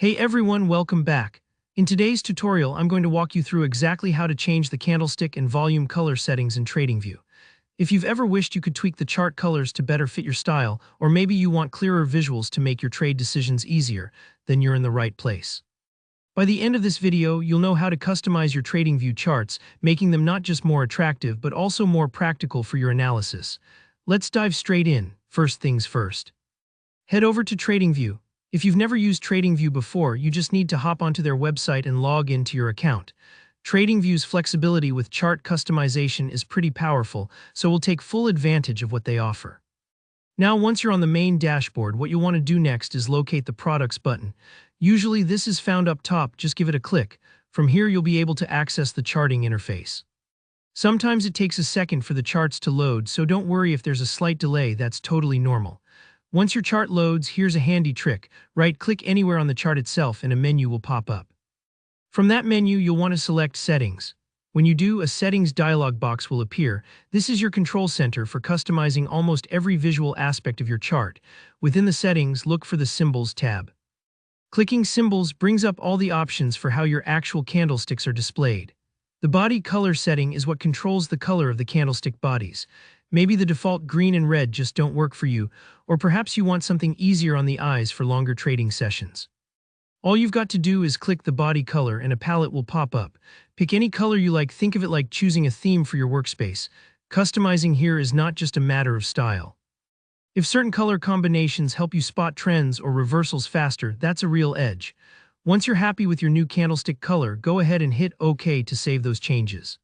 Hey everyone, welcome back. In today's tutorial, I'm going to walk you through exactly how to change the candlestick and volume color settings in TradingView. If you've ever wished you could tweak the chart colors to better fit your style, or maybe you want clearer visuals to make your trade decisions easier, then you're in the right place. By the end of this video, you'll know how to customize your TradingView charts, making them not just more attractive but also more practical for your analysis. Let's dive straight in. First things first. Head over to TradingView. If you've never used TradingView before, you just need to hop onto their website and log into your account. TradingView's flexibility with chart customization is pretty powerful, so we'll take full advantage of what they offer. Now, once you're on the main dashboard, what you'll want to do next is locate the Products button. Usually this is found up top, just give it a click. From here, you'll be able to access the charting interface. Sometimes it takes a second for the charts to load, so don't worry if there's a slight delay, that's totally normal. Once your chart loads, here's a handy trick. Right-click anywhere on the chart itself and a menu will pop up. From that menu, you'll want to select Settings. When you do, a Settings dialog box will appear. This is your control center for customizing almost every visual aspect of your chart. Within the settings, look for the Symbols tab. Clicking Symbols brings up all the options for how your actual candlesticks are displayed. The body color setting is what controls the color of the candlestick bodies. Maybe the default green and red just don't work for you, or perhaps you want something easier on the eyes for longer trading sessions. All you've got to do is click the body color and a palette will pop up. Pick any color you like. Think of it like choosing a theme for your workspace. Customizing here is not just a matter of style. If certain color combinations help you spot trends or reversals faster, that's a real edge. Once you're happy with your new candlestick color, go ahead and hit OK to save those changes.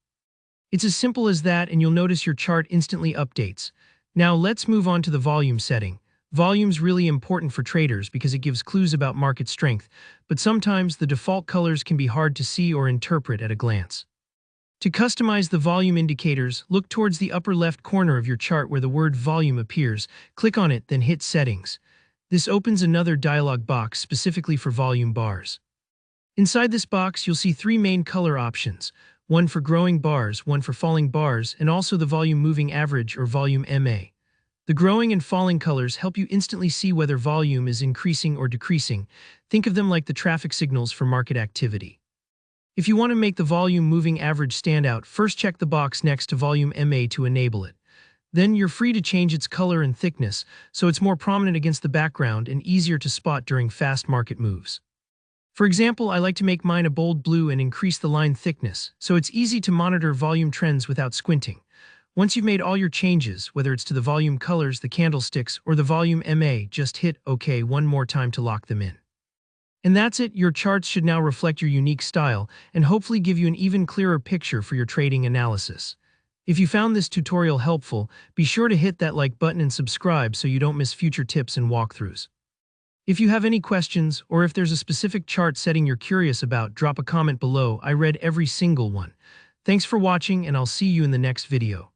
It's as simple as that, and you'll notice your chart instantly updates. Now let's move on to the volume setting. Volume's really important for traders because it gives clues about market strength, but sometimes the default colors can be hard to see or interpret at a glance. To customize the volume indicators, look towards the upper left corner of your chart where the word volume appears. Click on it, then hit Settings. This opens another dialog box specifically for volume bars. Inside this box, you'll see three main color options. One for growing bars, one for falling bars, and also the volume moving average or volume MA. The growing and falling colors help you instantly see whether volume is increasing or decreasing. Think of them like the traffic signals for market activity. If you want to make the volume moving average stand out, first check the box next to volume MA to enable it. Then you're free to change its color and thickness, so it's more prominent against the background and easier to spot during fast market moves. For example, I like to make mine a bold blue and increase the line thickness, so it's easy to monitor volume trends without squinting. Once you've made all your changes, whether it's to the volume colors, the candlesticks, or the volume MA, just hit OK one more time to lock them in. And that's it. Your charts should now reflect your unique style and hopefully give you an even clearer picture for your trading analysis. If you found this tutorial helpful, be sure to hit that like button and subscribe so you don't miss future tips and walkthroughs. If you have any questions, or if there's a specific chart setting you're curious about, drop a comment below. I read every single one. Thanks for watching, and I'll see you in the next video.